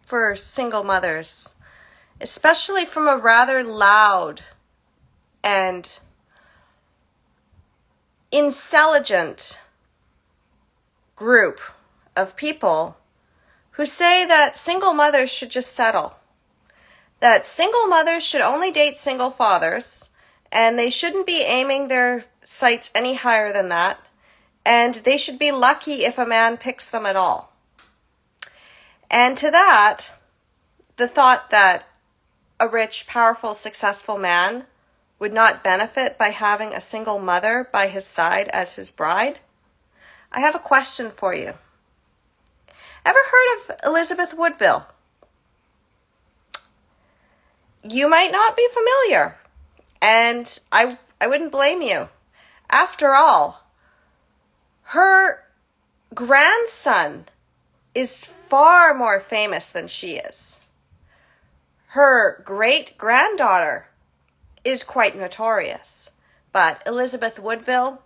for single mothers, especially from a rather loud and intelligent group of people who say that single mothers should just settle. That single mothers should only date single fathers, and they shouldn't be aiming their sights any higher than that, and they should be lucky if a man picks them at all. And to that, the thought that a rich, powerful, successful man would not benefit by having a single mother by his side as his bride, I have a question for you. Ever heard of Elizabeth Woodville? You might not be familiar, and I wouldn't blame you. After all, her grandson is far more famous than she is. Her great-granddaughter is quite notorious. But Elizabeth Woodville,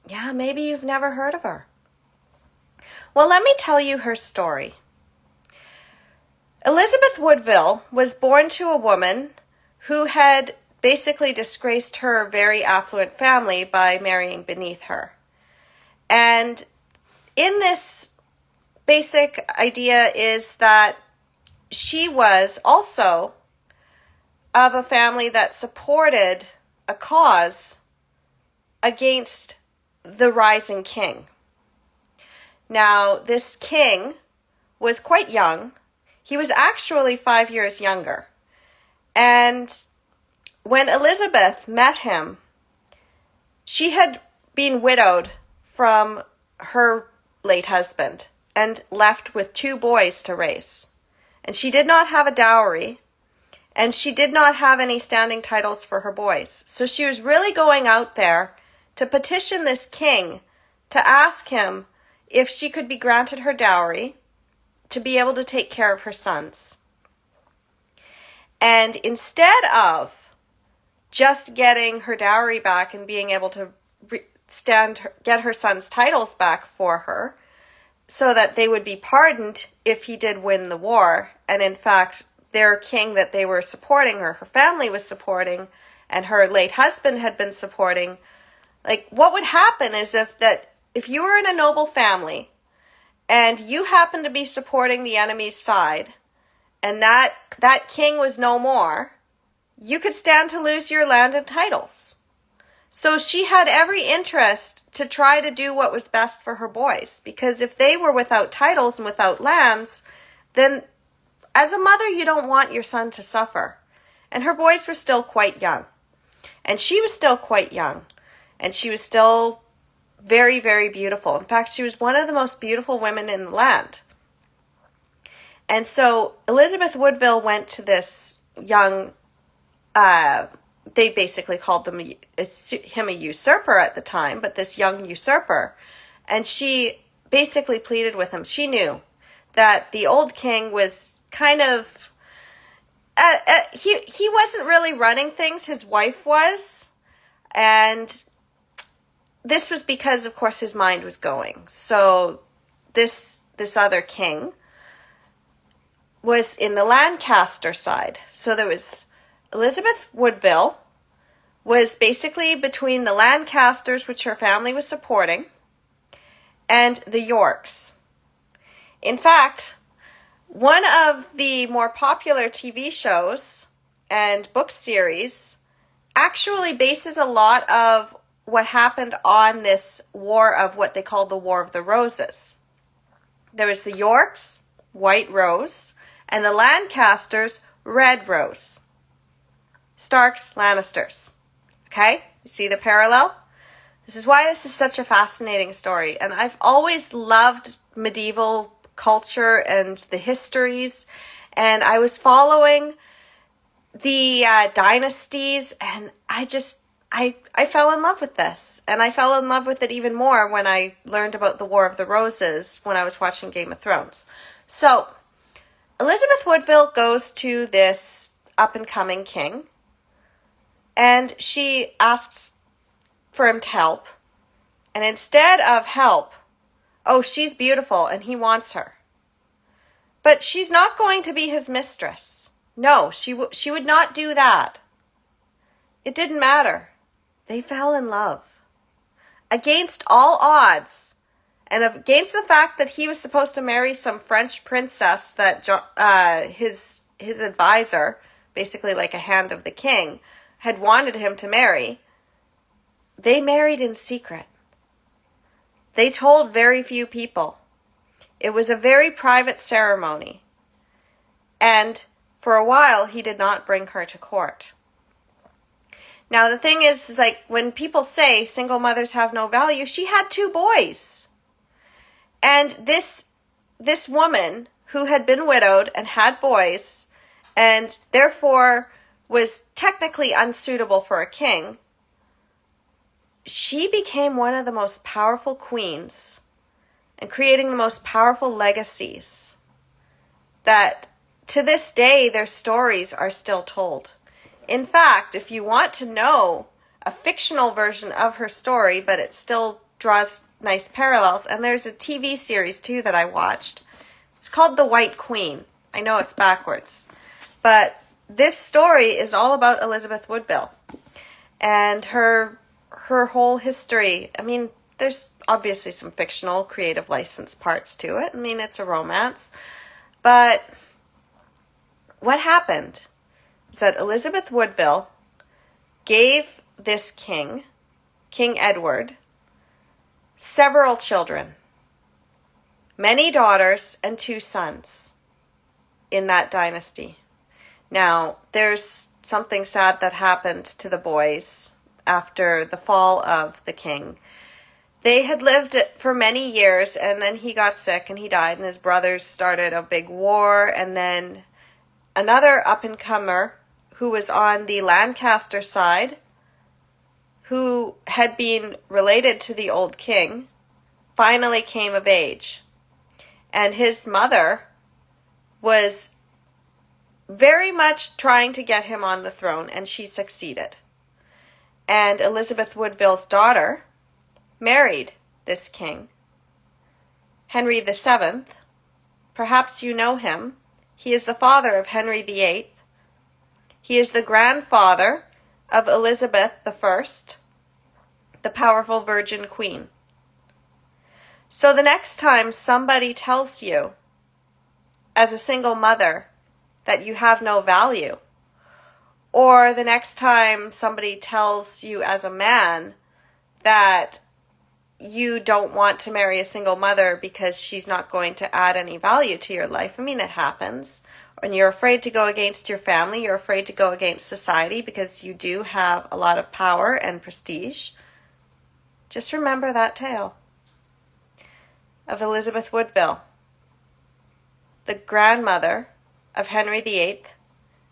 yeah, maybe you've never heard of her. Well, let me tell you her story. Elizabeth Woodville was born to a woman who had basically disgraced her very affluent family by marrying beneath her. And in this basic idea is that she was also of a family that supported a cause against the rising king. Now, this king was quite young. He was actually 5 years younger. And when Elizabeth met him, she had been widowed from her late husband and left with 2 boys to raise. And she did not have a dowry, and she did not have any standing titles for her boys. So she was really going out there to petition this king to ask him if she could be granted her dowry to be able to take care of her sons. And instead of just getting her dowry back and being able to get her sons' titles back for her, so that they would be pardoned if he did win the war, and in fact, their king that they were supporting, or her family was supporting, and her late husband had been supporting, like, what would happen is if you were in a noble family, and you happened to be supporting the enemy's side, and that king was no more, you could stand to lose your land and titles. So she had every interest to try to do what was best for her boys, because if they were without titles and without lands, then as a mother, you don't want your son to suffer. And her boys were still quite young. And she was still quite young. And she was still very, very beautiful. In fact, she was one of the most beautiful women in the land. And so Elizabeth Woodville went to this young, they basically called him a usurper at the time, but this young usurper. And she basically pleaded with him. She knew that the old king was kind of, he wasn't really running things, his wife was. And this was because, of course, his mind was going. So this other king was in the Lancaster side. So there was Elizabeth Woodville was basically between the Lancasters, which her family was supporting, and the Yorks. In fact, one of the more popular TV shows and book series actually bases a lot of what happened on this war of what they call the War of the Roses. There was the Yorks, White Rose, and the Lancasters, Red Rose. Starks, Lannisters. Okay? You see the parallel? This is why this is such a fascinating story. And I've always loved medieval culture and the histories. And I was following the dynasties, and I fell in love with this. And I fell in love with it even more when I learned about the War of the Roses when I was watching Game of Thrones. So, Elizabeth Woodville goes to this up-and-coming king, and she asks for him to help. And instead of help, oh, she's beautiful and he wants her. But she's not going to be his mistress. No, she would not do that. It didn't matter. They fell in love. Against all odds, and against the fact that he was supposed to marry some French princess that his advisor, basically like a hand of the king, had wanted him to marry, they married in secret. They told very few people. It was a very private ceremony. And for a while, he did not bring her to court. Now, the thing is like when people say single mothers have no value, she had 2 boys. And this woman who had been widowed and had boys and therefore was technically unsuitable for a king, she became one of the most powerful queens and creating the most powerful legacies that to this day their stories are still told. In fact, if you want to know a fictional version of her story, but it still draws nice parallels, and there's a TV series too that I watched. It's called The White Queen. I know it's backwards. But this story is all about Elizabeth Woodville and her whole history. I mean, there's obviously some fictional, creative license parts to it. I mean, it's a romance. But what happened is that Elizabeth Woodville gave this king, King Edward, several children, many daughters and 2 sons in that dynasty. Now, there's something sad that happened to the boys after the fall of the king. They had lived for many years, and then he got sick and he died, and his brothers started a big war, and then another up-and-comer who was on the Lancaster side, who had been related to the old king, finally came of age. And his mother was very much trying to get him on the throne, and she succeeded. And Elizabeth Woodville's daughter married this king, Henry VII. Perhaps you know him. He is the father of Henry VIII. He is the grandfather of Elizabeth I, the powerful Virgin Queen. So the next time somebody tells you, as a single mother, that you have no value, or the next time somebody tells you as a man that you don't want to marry a single mother because she's not going to add any value to your life. I mean, it happens. And you're afraid to go against your family. You're afraid to go against society because you do have a lot of power and prestige. Just remember that tale of Elizabeth Woodville, the grandmother of Henry VIII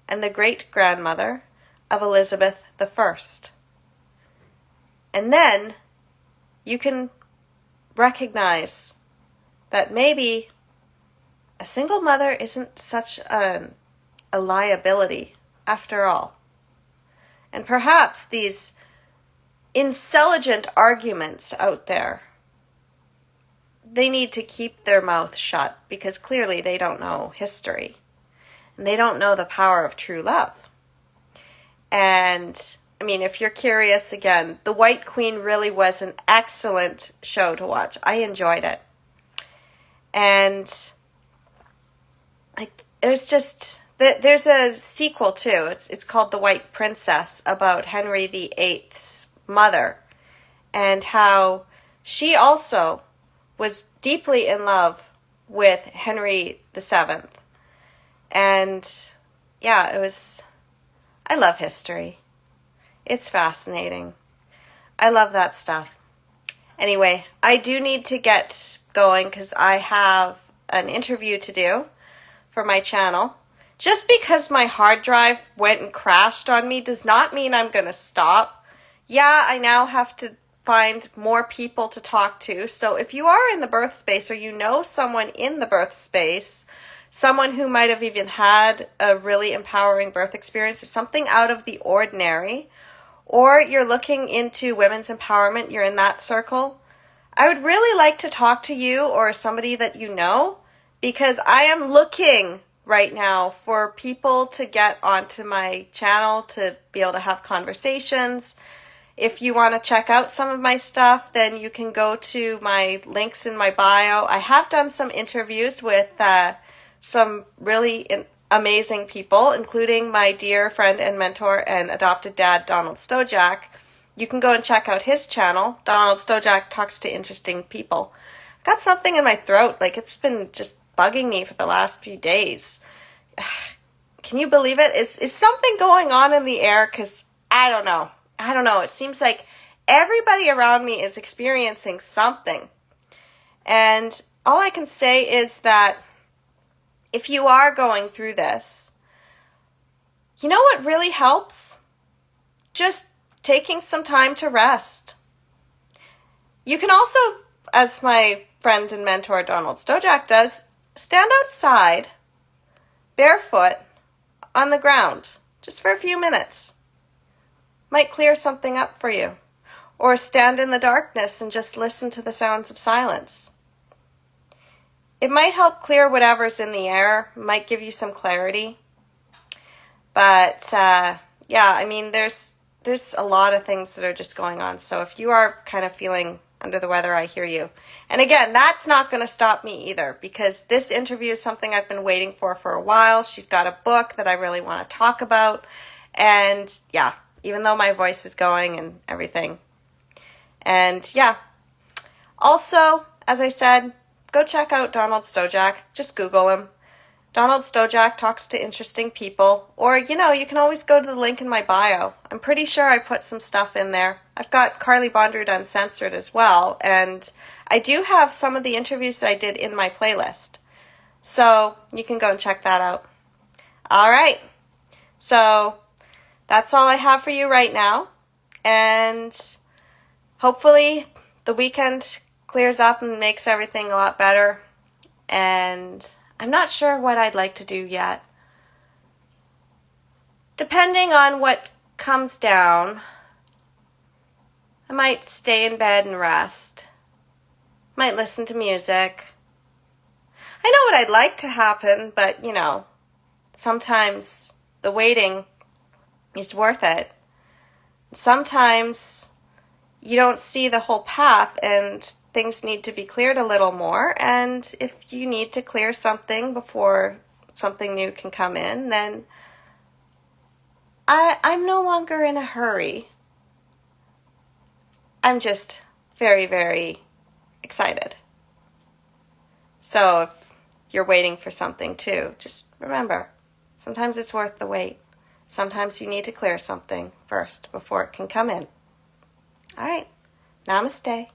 and the great-grandmother of Elizabeth I. And then you can recognize that maybe a single mother isn't such a liability after all. And perhaps these intelligent arguments out there, they need to keep their mouth shut because clearly they don't know history. And they don't know the power of true love. And I mean, if you're curious, again, The White Queen really was an excellent show to watch. I enjoyed it. And there's a sequel too. It's called The White Princess, about Henry VIII's mother and how she also was deeply in love with Henry VII. And yeah, I love history. It's fascinating. I love that stuff. Anyway, I do need to get going because I have an interview to do for my channel. Just because my hard drive went and crashed on me does not mean I'm going to stop. Yeah, I now have to find more people to talk to. So if you are in the birth space or you know someone in the birth space, someone who might have even had a really empowering birth experience or something out of the ordinary, or you're looking into women's empowerment, you're in that circle, I would really like to talk to you or somebody that you know because I am looking right now for people to get onto my channel to be able to have conversations. If you want to check out some of my stuff, then you can go to my links in my bio. I have done some interviews with some really amazing people, including my dear friend and mentor and adopted dad, Donald Stojak. You can go and check out his channel. Donald Stojak talks to interesting people. I got something in my throat, like it's been just bugging me for the last few days. Can you believe it? Is something going on in the air? Because I don't know. It seems like everybody around me is experiencing something. And all I can say is that if you are going through this, you know what really helps? Just taking some time to rest. You can also, as my friend and mentor Donald Stojak does, stand outside, barefoot, on the ground, just for a few minutes. Might clear something up for you. Or stand in the darkness and just listen to the sounds of silence. It might help clear whatever's in the air, might give you some clarity. But, yeah, I mean, there's a lot of things that are just going on. So if you are kind of feeling under the weather, I hear you. And again, that's not going to stop me either, because this interview is something I've been waiting for a while. She's got a book that I really want to talk about. And yeah, even though my voice is going and everything. And yeah, also, as I said, go check out Donald Stojak. Just Google him. Donald Stojak talks to interesting people. Or, you can always go to the link in my bio. I'm pretty sure I put some stuff in there. I've got Carly Bonderud Uncensored as well. And I do have some of the interviews that I did in my playlist. So you can go and check that out. All right. So that's all I have for you right now. And hopefully the weekend clears up and makes everything a lot better. And I'm not sure what I'd like to do yet. Depending on what comes down, I might stay in bed and rest. Might listen to music. I know what I'd like to happen, but, sometimes the waiting is worth it. Sometimes you don't see the whole path and things need to be cleared a little more. And if you need to clear something before something new can come in, then I'm no longer in a hurry. I'm just very, very excited. So if you're waiting for something too, just remember, sometimes it's worth the wait. Sometimes you need to clear something first before it can come in. All right. Namaste.